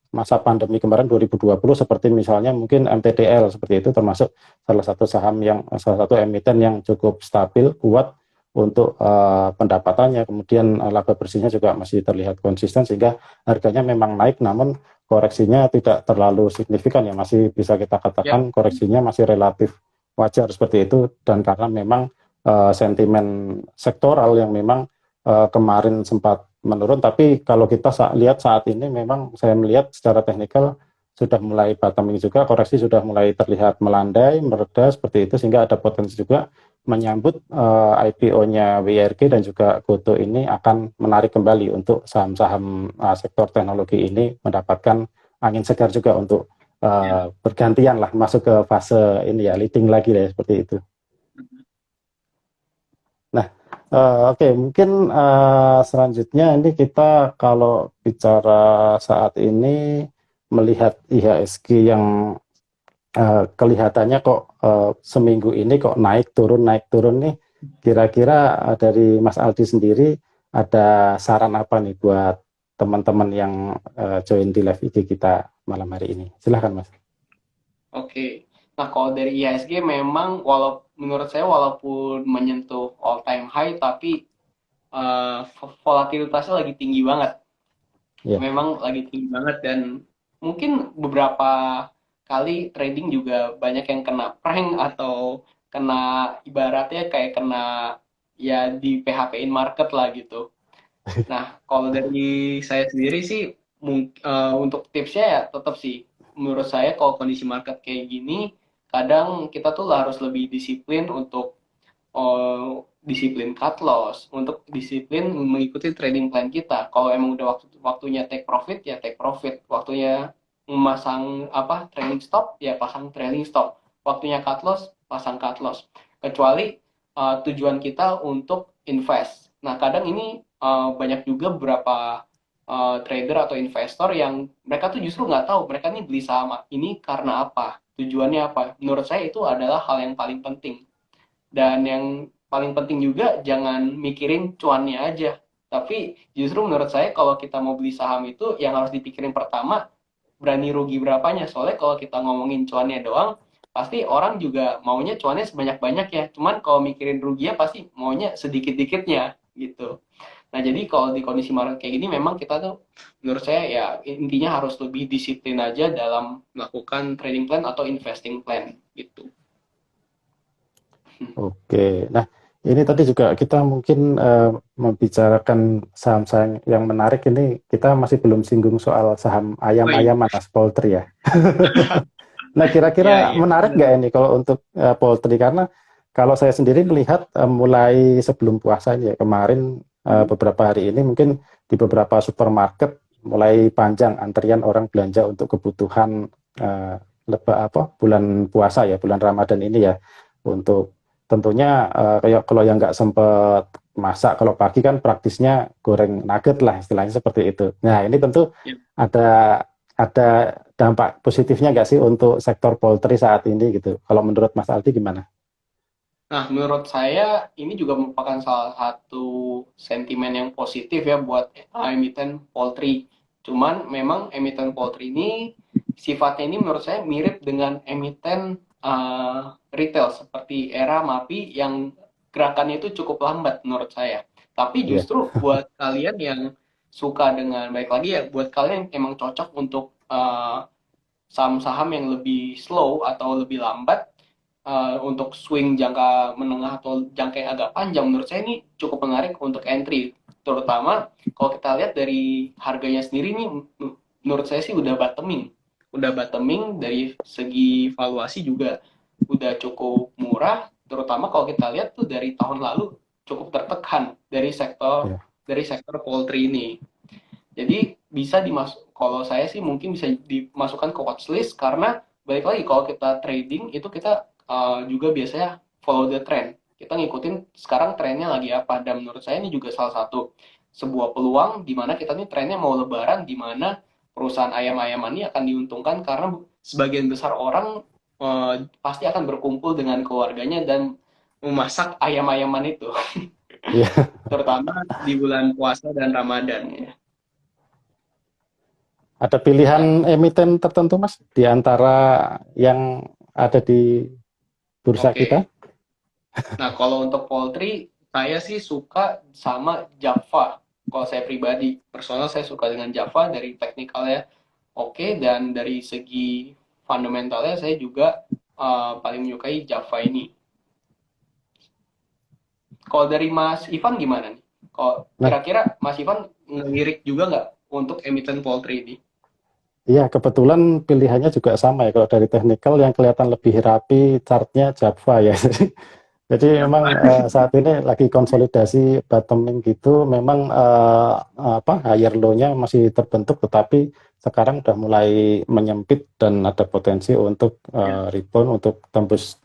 masa pandemi kemarin 2020, seperti misalnya mungkin MTDL seperti itu, termasuk salah satu emiten yang cukup stabil, kuat untuk pendapatannya, kemudian laba bersihnya juga masih terlihat konsisten, sehingga harganya memang naik, namun koreksinya tidak terlalu signifikan ya, masih bisa kita katakan koreksinya masih relatif wajar seperti itu, dan karena memang sentimen sektoral yang memang kemarin sempat menurun, tapi kalau kita lihat saat ini memang saya melihat secara teknikal sudah mulai bottoming juga, koreksi sudah mulai terlihat melandai, mereda seperti itu, sehingga ada potensi juga menyambut IPO-nya WIRG dan juga Goto ini akan menarik kembali untuk saham-saham sektor teknologi ini mendapatkan angin segar juga untuk bergantian lah masuk ke fase ini ya, leading lagi ya seperti itu. Nah, oke, mungkin selanjutnya ini kita kalau bicara saat ini melihat IHSG yang kelihatannya kok seminggu ini kok naik turun nih, kira-kira dari Mas Aldi sendiri ada saran apa nih buat teman-teman yang join di live IG kita malam hari ini? Silahkan Mas. Oke. Nah, kalau dari IHSG memang menurut saya walaupun menyentuh all time high, tapi volatilitasnya lagi tinggi banget. Ya. Memang lagi tinggi banget, dan mungkin beberapa kali trading juga banyak yang kena prank atau kena, ibaratnya kayak kena ya di PHP-in market lah gitu. Nah, kalau dari saya sendiri sih untuk tipsnya ya tetap sih, menurut saya kalau kondisi market kayak gini, kadang kita tuh harus lebih disiplin untuk disiplin cut loss, untuk disiplin mengikuti trading plan kita. Kalau emang udah waktunya take profit ya take profit, waktunya memasang trailing stop ya pasang trailing stop, waktunya cut loss pasang cut loss. Kecuali tujuan kita untuk invest. Nah, kadang ini banyak juga beberapa trader atau investor yang mereka tuh justru nggak tahu mereka nih beli saham ini karena apa, tujuannya apa. Menurut saya itu adalah hal yang paling penting. Dan yang paling penting juga jangan mikirin cuannya aja. Tapi justru menurut saya kalau kita mau beli saham itu yang harus dipikirin pertama berani rugi berapanya. Soalnya kalau kita ngomongin cuannya doang, pasti orang juga maunya cuannya sebanyak-banyak ya. Cuman kalau mikirin ruginya pasti maunya sedikit-dikitnya gitu. Nah, jadi kalau di kondisi market kayak gini memang kita tuh menurut saya ya intinya harus lebih disiplin aja dalam melakukan trading plan atau investing plan gitu. Oke. Nah, ini tadi juga kita mungkin membicarakan saham-saham yang menarik ini kita masih belum singgung soal saham Woi, ayam-ayam Mas poultry ya. Nah, iya kira-kira iya. menarik nggak ini kalau untuk poultry? Karena kalau saya sendiri melihat mulai sebelum puasa ini ya kemarin beberapa hari ini mungkin di beberapa supermarket mulai panjang antrian orang belanja untuk kebutuhan bulan puasa ya bulan Ramadan ini ya untuk tentunya kayak kalau yang nggak sempet masak kalau pagi kan praktisnya goreng nugget lah istilahnya seperti itu. Nah ini tentu Iya. ada ada dampak positifnya nggak sih untuk sektor poultry saat ini gitu? Kalau menurut Mas Aldi gimana? Nah, menurut saya ini juga merupakan salah satu sentimen yang positif ya buat emiten poultry. Cuman memang emiten poultry ini sifatnya ini menurut saya mirip dengan emiten retail seperti Era, Mapi yang gerakannya itu cukup lambat menurut saya. Tapi Iya, justru buat kalian yang suka dengan baik lagi ya buat kalian yang emang cocok untuk saham-saham yang lebih slow atau lebih lambat untuk swing jangka menengah atau jangka yang agak panjang menurut saya ini cukup menarik untuk entry terutama kalau kita lihat dari harganya sendiri nih menurut saya sih udah bottoming dari segi valuasi juga udah cukup murah terutama kalau kita lihat tuh dari tahun lalu cukup tertekan iya. dari sektor poultry ini jadi bisa kalau saya sih mungkin bisa dimasukkan ke watchlist karena balik lagi kalau kita trading itu kita juga biasanya follow the trend. Kita ngikutin sekarang trennya lagi apa dan menurut saya ini juga salah satu sebuah peluang di mana kita nih trennya mau lebaran di mana perusahaan ayam-ayaman ini akan diuntungkan karena sebagian besar orang pasti akan berkumpul dengan keluarganya dan memasak ayam-ayaman itu Iya. terutama di bulan puasa dan Ramadan ya. Ada pilihan emiten tertentu Mas di antara yang ada di bursa kita? Oke. Nah, kalau untuk poultry, saya sih suka sama Java. Kalau saya pribadi, personal saya suka dengan Java dari teknikalnya oke, dan dari segi fundamentalnya saya juga paling menyukai Java ini. Kalau dari Mas Ivan gimana nih? Kalau Nah, kira-kira Mas Ivan ngelirik juga nggak untuk emiten poultry ini? iya, kebetulan pilihannya juga sama ya. Kalau dari technical yang kelihatan lebih rapi, chartnya Java ya. Jadi memang Java. saat ini lagi konsolidasi bottoming gitu. Memang higher low-nya masih terbentuk, tetapi sekarang udah mulai menyempit dan ada potensi untuk Ya. rebound untuk tembus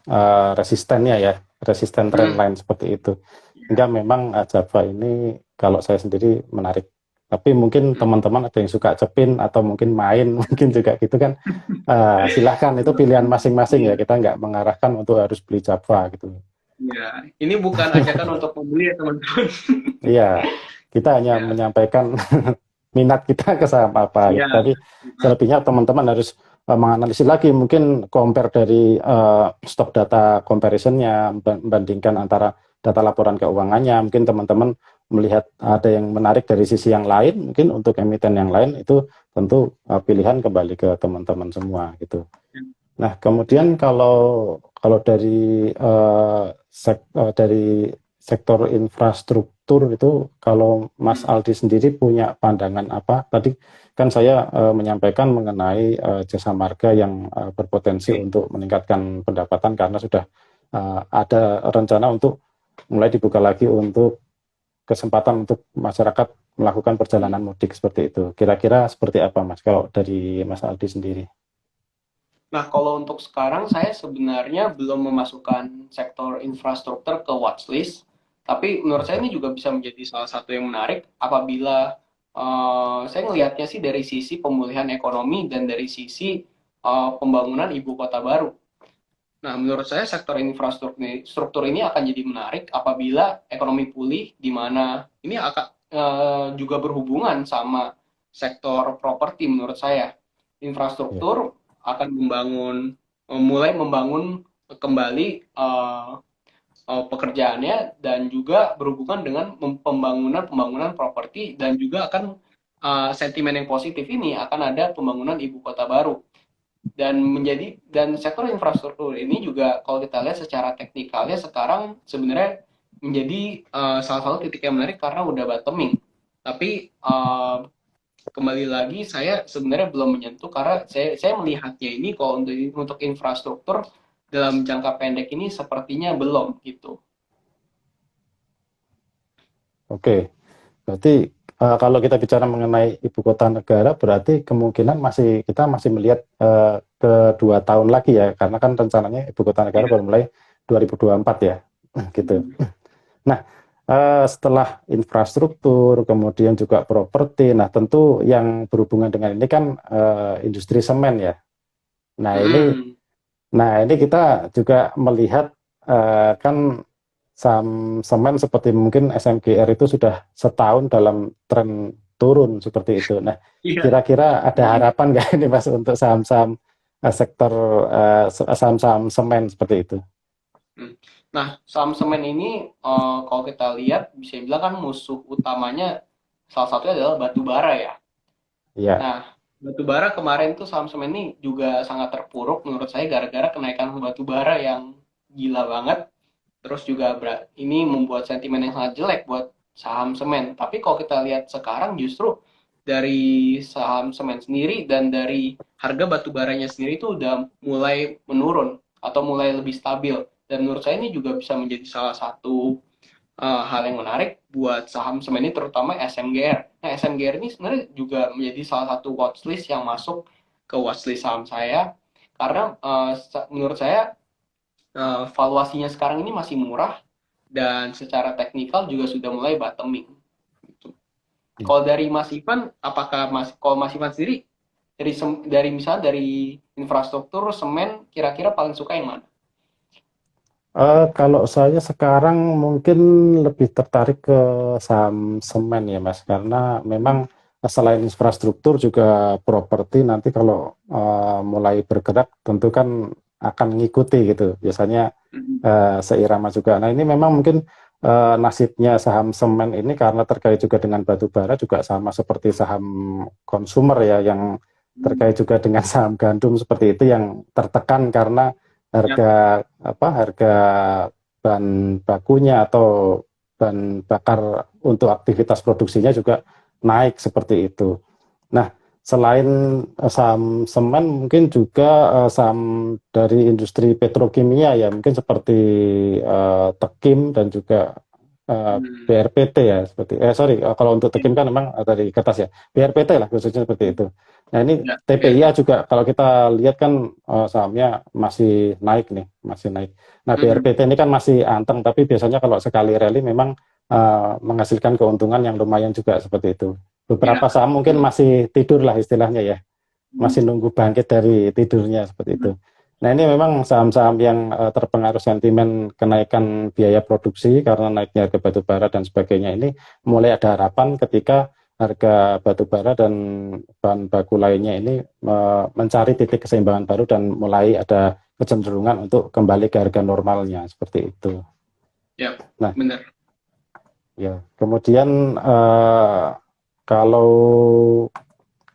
resistennya ya, resisten Hmm. trendline seperti itu. Ya. Hingga memang Java ini kalau saya sendiri menarik. Tapi mungkin Hmm. teman-teman ada yang suka cepin atau mungkin main, mungkin juga gitu kan. Silahkan itu pilihan masing-masing ya. Iya. Kita nggak mengarahkan untuk harus beli Java gitu. Iya. Ini bukan ajakan untuk membeli ya teman-teman. Iya, kita hanya Ya. menyampaikan minat kita ke saham apa Iya. gitu. Tapi selebihnya teman-teman harus menganalisis lagi, mungkin compare dari stock data comparison-nya, membandingkan antara data laporan keuangannya. Mungkin teman-teman melihat ada yang menarik dari sisi yang lain, mungkin untuk emiten yang lain itu tentu pilihan kembali ke teman-teman semua gitu. Nah, kemudian kalau kalau dari sektor infrastruktur itu, kalau Mas Hmm. Aldi sendiri punya pandangan apa? Tadi kan saya menyampaikan mengenai jasa marga yang berpotensi Oke. untuk meningkatkan pendapatan karena sudah ada rencana untuk mulai dibuka lagi untuk kesempatan untuk masyarakat melakukan perjalanan mudik seperti itu. Kira-kira seperti apa, Mas? Kalau dari Mas Aldi sendiri? Nah, kalau untuk sekarang saya sebenarnya belum memasukkan sektor infrastruktur ke watchlist, tapi menurut saya Oke. ini juga bisa menjadi salah satu yang menarik apabila saya melihatnya sih dari sisi pemulihan ekonomi dan dari sisi pembangunan ibu kota baru. Nah, menurut saya sektor infrastruktur ini akan jadi menarik apabila ekonomi pulih, di mana ini akan juga berhubungan sama sektor properti menurut saya. Ya. Infrastruktur akan membangun mulai membangun kembali pekerjaannya, dan juga berhubungan dengan pembangunan properti, dan juga akan sentimen yang positif ini akan ada pembangunan ibu kota baru, dan sektor infrastruktur ini juga kalau kita lihat secara teknikalnya sekarang sebenarnya menjadi salah satu titik yang menarik karena udah bottoming. Tapi kembali lagi saya sebenarnya belum menyentuh karena saya melihatnya ini kalau untuk infrastruktur dalam jangka pendek ini sepertinya belum gitu. Oke, berarti kalau kita bicara mengenai ibu kota negara, berarti kemungkinan kita masih melihat ke 2 tahun lagi ya, karena kan rencananya ibu kota negara Iya. baru mulai 2024 ya, gitu. Nah, setelah infrastruktur, kemudian juga properti, nah tentu yang berhubungan dengan ini kan industri semen ya. Nah ini, Hmm. kita juga melihat kan saham semen seperti mungkin SMGR itu sudah setahun dalam tren turun seperti itu. Nah, Iya. kira-kira ada harapan nggak ini Mas untuk saham-saham sektor saham-saham semen seperti itu? Hmm. Nah, saham semen ini kalau kita lihat bisa bilang kan musuh utamanya salah satunya adalah batu bara ya. Ya, Nah, batu bara kemarin tuh saham semen ini juga sangat terpuruk menurut saya gara-gara kenaikan batu bara yang gila banget. Terus juga ini membuat sentimen yang sangat jelek buat saham semen. Tapi kalau kita lihat sekarang justru dari saham semen sendiri dan dari harga batu baranya sendiri itu udah mulai menurun atau mulai lebih stabil. Dan menurut saya ini juga bisa menjadi salah satu hal yang menarik buat saham semen ini, terutama SMGR. Nah, SMGR ini sebenarnya juga menjadi salah satu watchlist yang masuk ke watchlist saham saya karena menurut saya valuasinya sekarang ini masih murah dan secara teknikal juga sudah mulai bottoming. Gitu. Kalau dari Mas Ivan, apakah kalau Mas Ivan sendiri dari misalnya dari infrastruktur semen kira-kira paling suka yang mana? kalau saya sekarang mungkin lebih tertarik ke saham semen ya Mas, karena memang selain infrastruktur juga properti nanti kalau mulai bergerak tentu kan akan mengikuti gitu, biasanya Mhm. seirama juga. Nah ini memang mungkin nasibnya saham semen ini karena terkait juga dengan batu bara juga sama seperti saham konsumer ya, yang terkait juga dengan saham gandum seperti itu yang tertekan karena Ya. harga harga bahan bakunya atau bahan bakar untuk aktivitas produksinya juga naik seperti itu. Nah, selain saham semen, mungkin juga saham dari industri petrokimia ya, mungkin seperti Tekim dan juga Hmm. BRPT ya, seperti sorry, kalau untuk Tekim kan memang dari kertas ya, BRPT lah khususnya seperti itu. Nah ini Ya, TPIA BRP. juga kalau kita lihat kan sahamnya masih naik nih, masih naik. Nah Hmm. BRPT ini kan masih anteng, tapi biasanya kalau sekali rally memang menghasilkan keuntungan yang lumayan juga seperti itu. Beberapa Ya. saham mungkin masih tidur lah istilahnya ya, masih nunggu bangkit dari tidurnya seperti itu. Nah ini memang saham-saham yang terpengaruh sentimen kenaikan biaya produksi karena naiknya harga batu bara dan sebagainya ini, mulai ada harapan ketika harga batu bara dan bahan baku lainnya ini mencari titik keseimbangan baru dan mulai ada kecenderungan untuk kembali ke harga normalnya seperti itu. Ya, Nah, benar. ya kemudian kalau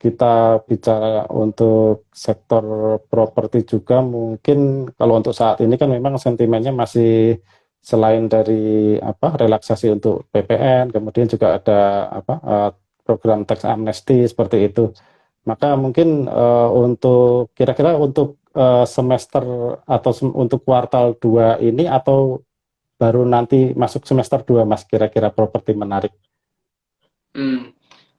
kita bicara untuk sektor properti juga, mungkin kalau untuk saat ini kan memang sentimennya masih, selain dari relaksasi untuk PPN, kemudian juga ada program tax amnesty seperti itu. Maka mungkin untuk kira-kira untuk semester atau untuk kuartal 2 ini atau baru nanti masuk semester 2 Mas, kira-kira properti menarik. Hmm.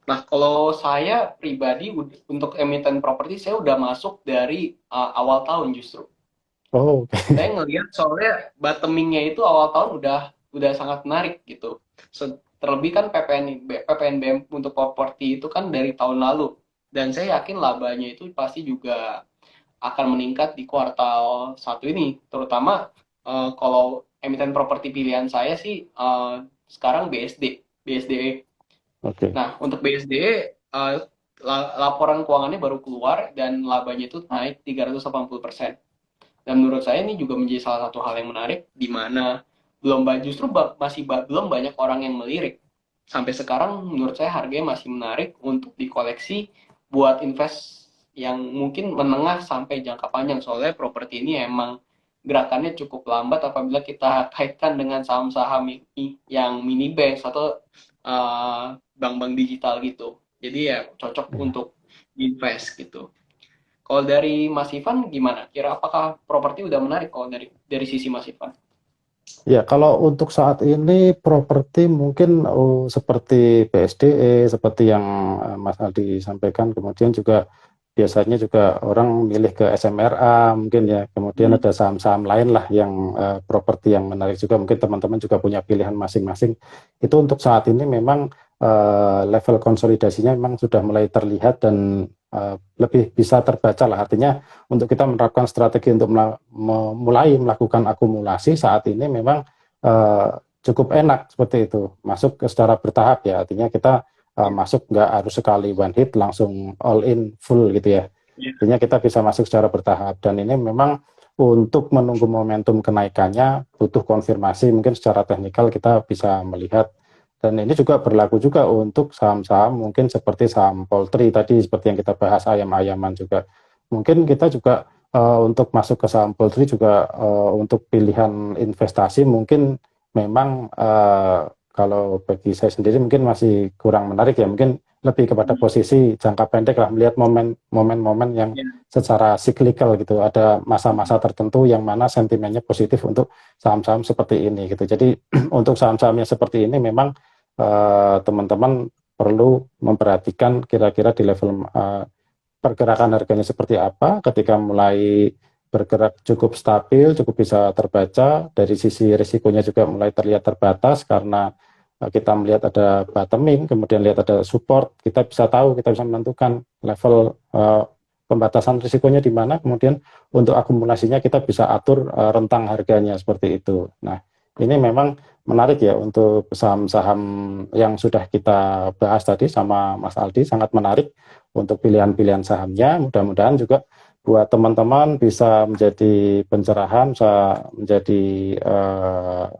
Nah, kalau saya pribadi untuk emiten properti saya udah masuk dari awal tahun justru. Oh, Saya ngelihat soalnya bottomingnya itu awal tahun udah sangat menarik gitu. Terlebih kan PPNBM untuk properti itu kan dari tahun lalu, dan saya yakin labanya itu pasti juga akan meningkat di kuartal 1 ini, terutama kalau emiten properti pilihan saya sih sekarang BSDE. oke. Nah, untuk BSDE laporan keuangannya baru keluar dan labanya itu naik 380%. Dan menurut saya ini juga menjadi salah satu hal yang menarik, di mana belum banyak orang yang melirik. Sampai sekarang menurut saya harganya masih menarik untuk dikoleksi buat invest yang mungkin menengah sampai jangka panjang. Soalnya properti ini emang gerakannya cukup lambat apabila kita kaitkan dengan saham-saham yang mini bank atau bank-bank digital gitu. Jadi ya cocok untuk invest gitu. Kalau dari Mas Ivan gimana? Kira apakah properti udah menarik kalau dari sisi Mas Ivan? Ya, kalau untuk saat ini properti mungkin seperti BSDE, seperti yang Mas Aldi sampaikan, kemudian juga biasanya juga orang milih ke SMRA mungkin ya, kemudian ada saham-saham lain lah yang properti yang menarik juga, mungkin teman-teman juga punya pilihan masing-masing. Itu untuk saat ini memang level konsolidasinya memang sudah mulai terlihat dan lebih bisa terbaca lah, artinya untuk kita menerapkan strategi untuk mulai melakukan akumulasi saat ini memang cukup enak seperti itu, masuk ke secara bertahap ya, artinya kita masuk nggak harus sekali one hit langsung all in full gitu ya, artinya kita bisa masuk secara bertahap, dan ini memang untuk menunggu momentum kenaikannya butuh konfirmasi, mungkin secara teknikal kita bisa melihat. Dan ini juga berlaku juga untuk saham-saham mungkin seperti saham poultry tadi, seperti yang kita bahas ayam-ayaman juga. Mungkin kita juga untuk masuk ke saham poultry juga untuk pilihan investasi mungkin memang kalau bagi saya sendiri mungkin masih kurang menarik ya, mungkin lebih kepada posisi jangka pendek lah, melihat momen-momen yang secara siklikal gitu, ada masa-masa tertentu yang mana sentimennya positif untuk saham-saham seperti ini gitu. Jadi untuk saham-saham yang seperti ini memang teman-teman perlu memperhatikan kira-kira di level pergerakan harganya seperti apa. Ketika mulai bergerak cukup stabil, cukup bisa terbaca, dari sisi risikonya juga mulai terlihat terbatas karena kita melihat ada bottoming, kemudian lihat ada support, kita bisa tahu, kita bisa menentukan level pembatasan risikonya di mana, kemudian untuk akumulasinya kita bisa atur rentang harganya seperti itu. Nah, ini memang menarik ya untuk saham-saham yang sudah kita bahas tadi sama Mas Aldi, sangat menarik untuk pilihan-pilihan sahamnya. Mudah-mudahan juga buat teman-teman bisa menjadi pencerahan, bisa menjadi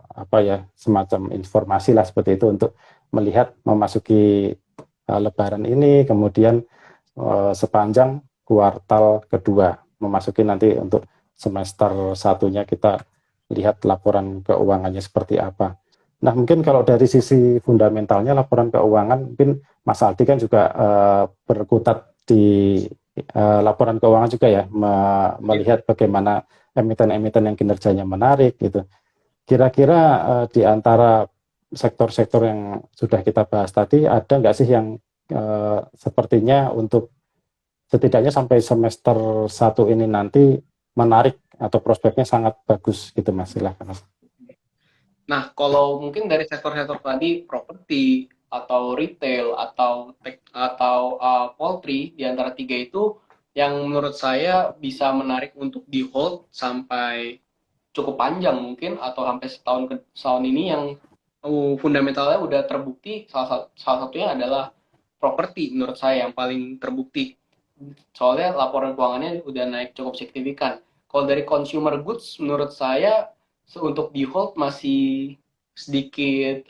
apa ya, semacam informasi lah seperti itu untuk melihat memasuki Lebaran ini, kemudian sepanjang kuartal kedua, memasuki nanti untuk semester satunya kita lihat laporan keuangannya seperti apa. Nah, mungkin kalau dari sisi fundamentalnya laporan keuangan, mungkin Mas Aldi kan juga berkutat di laporan keuangan juga ya, melihat bagaimana emiten-emiten yang kinerjanya menarik gitu. Kira-kira di antara sektor-sektor yang sudah kita bahas tadi, ada nggak sih yang sepertinya untuk setidaknya sampai semester 1 ini nanti menarik atau prospeknya sangat bagus gitu Mas, silahkan Mas. Nah, kalau mungkin dari sektor-sektor tadi, properti atau retail atau poultry, di antara tiga itu yang menurut saya bisa menarik untuk di hold sampai cukup panjang mungkin, atau sampai setahun ini, yang fundamentalnya udah terbukti. Salah satunya adalah properti, menurut saya yang paling terbukti. Soalnya laporan keuangannya udah naik cukup signifikan. Kalau dari consumer goods, menurut saya untuk di hold masih sedikit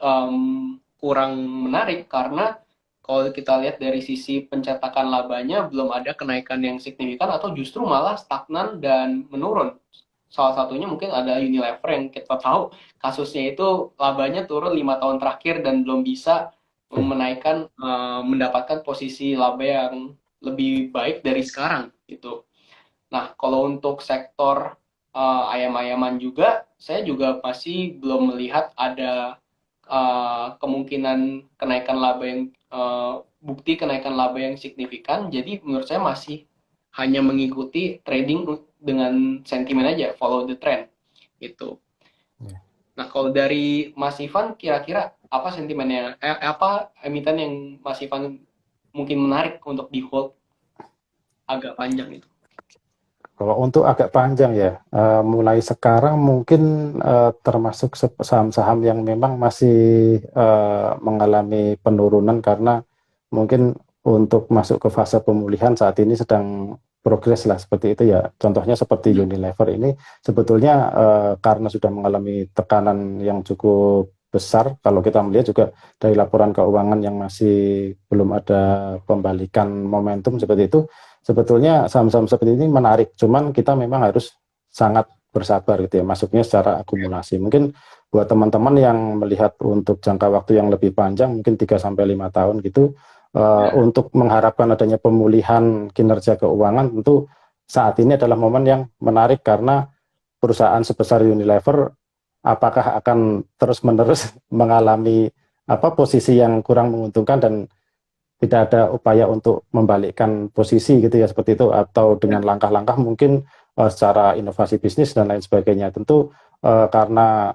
kurang menarik, karena kalau kita lihat dari sisi pencetakan labanya belum ada kenaikan yang signifikan, atau justru malah stagnan dan menurun. Salah satunya mungkin ada Unilever yang kita tahu kasusnya itu labanya turun 5 tahun terakhir dan belum bisa mendapatkan posisi laba yang lebih baik dari sekarang gitu. Nah, kalau untuk sektor ayam-ayaman juga, saya juga masih belum melihat ada kemungkinan kenaikan laba yang bukti kenaikan laba yang signifikan. Jadi menurut saya masih hanya mengikuti trading dengan sentimen aja, follow the trend gitu. Nah, kalau dari Mas Ivan, kira-kira apa sentimennya, apa emiten yang Mas Ivan mungkin menarik untuk di hold agak panjang itu? Kalau untuk agak panjang ya, mulai sekarang mungkin termasuk saham-saham yang memang masih mengalami penurunan karena mungkin untuk masuk ke fase pemulihan saat ini sedang progres lah seperti itu ya. Contohnya seperti Unilever ini sebetulnya karena sudah mengalami tekanan yang cukup besar. Kalau kita melihat juga dari laporan keuangan yang masih belum ada pembalikan momentum seperti itu, sebetulnya saham-saham seperti ini menarik. Cuman kita memang harus sangat bersabar gitu ya, masuknya secara akumulasi. Mungkin buat teman-teman yang melihat untuk jangka waktu yang lebih panjang, mungkin 3 sampai 5 tahun gitu, untuk mengharapkan adanya pemulihan kinerja keuangan, tentu saat ini adalah momen yang menarik karena perusahaan sebesar Unilever apakah akan terus-menerus mengalami posisi yang kurang menguntungkan dan tidak ada upaya untuk membalikkan posisi gitu ya, seperti itu, atau dengan langkah-langkah mungkin secara inovasi bisnis dan lain sebagainya. Tentu karena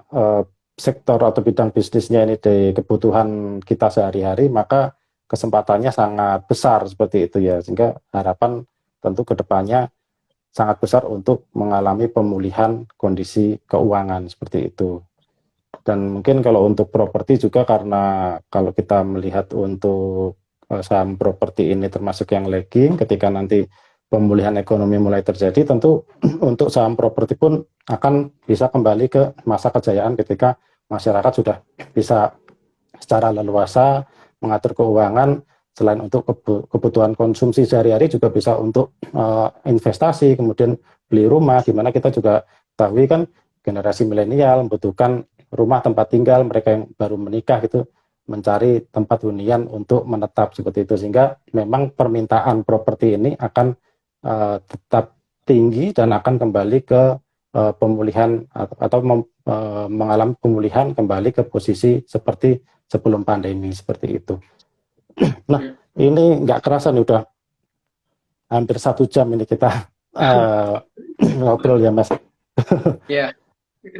sektor atau bidang bisnisnya ini di kebutuhan kita sehari-hari, maka kesempatannya sangat besar seperti itu ya, sehingga harapan tentu ke depannya sangat besar untuk mengalami pemulihan kondisi keuangan seperti itu. Dan mungkin kalau untuk properti juga, karena kalau kita melihat untuk saham properti ini termasuk yang lagging, ketika nanti pemulihan ekonomi mulai terjadi, tentu untuk saham properti pun akan bisa kembali ke masa kejayaan ketika masyarakat sudah bisa secara leluasa mengatur keuangan, selain untuk kebutuhan konsumsi sehari-hari juga bisa untuk investasi, kemudian beli rumah, di mana kita juga ketahui kan generasi milenial membutuhkan rumah tempat tinggal, mereka yang baru menikah gitu mencari tempat hunian untuk menetap seperti itu, sehingga memang permintaan properti ini akan tetap tinggi dan akan kembali ke pemulihan atau mengalami pemulihan kembali ke posisi seperti sebelum pandemi seperti itu. Nah, ini nggak kerasa nih udah hampir 1 jam ini kita ngobrol ya Mas. Ya.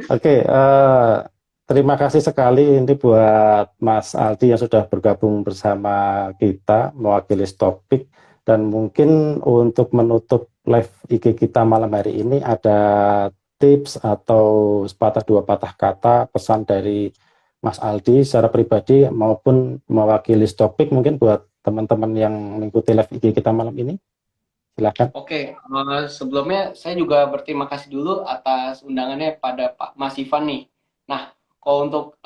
Oke, terima kasih sekali ini buat Mas Aldi yang sudah bergabung bersama kita mewakili Stockpick. Dan mungkin untuk menutup live IG kita malam hari ini, ada tips atau sepatah dua patah kata pesan dari Mas Aldi secara pribadi maupun mewakili Stockpick mungkin buat teman-teman yang mengikuti live IG kita malam ini. Silakan. Oke, sebelumnya saya juga berterima kasih dulu atas undangannya pada Pak Mas Ivan nih. Nah, kalau untuk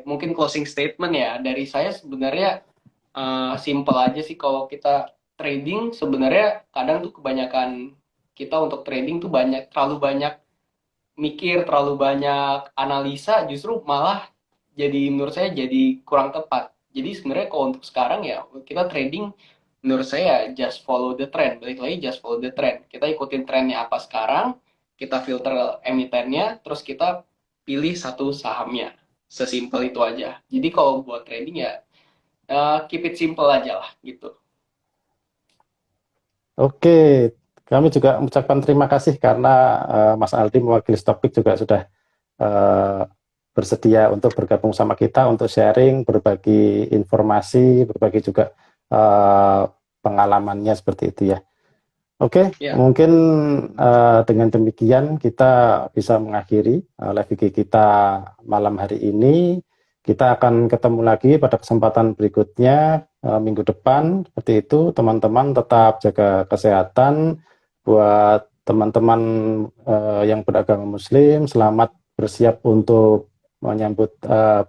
mungkin closing statement ya dari saya sebenarnya simple aja sih. Kalau kita trading sebenarnya kadang tuh kebanyakan kita untuk trading tuh terlalu banyak mikir, terlalu banyak analisa, justru malah jadi menurut saya jadi kurang tepat. Jadi sebenarnya kalau untuk sekarang ya kita trading menurut saya just follow the trend. Balik lagi just follow the trend. Kita ikutin trennya apa sekarang, kita filter emitennya, terus kita pilih satu sahamnya. Sesimpel itu aja. Jadi kalau buat trading ya keep it simple aja lah gitu. Oke, kami juga mengucapkan terima kasih karena Mas Aldi mewakili Stockpick juga sudah bersedia untuk bergabung sama kita untuk sharing, berbagi informasi, berbagi juga pengalamannya seperti itu ya. Oke, mungkin dengan demikian kita bisa mengakhiri live IG kita malam hari ini. Kita akan ketemu lagi pada kesempatan berikutnya minggu depan. Seperti itu, teman-teman tetap jaga kesehatan. Buat teman-teman yang beragama Muslim, selamat bersiap untuk menyambut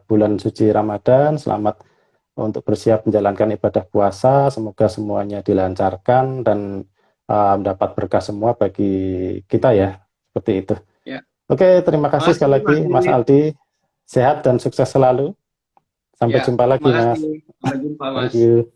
bulan suci Ramadan. Selamat untuk bersiap menjalankan ibadah puasa. Semoga semuanya dilancarkan dan mendapat berkah semua bagi kita ya. Seperti itu. Ya. Oke, terima kasih sekali lagi Mas Aldi. Sehat dan sukses selalu. Sampai jumpa lagi, Mas. Sampai jumpa, Mas. Thank you.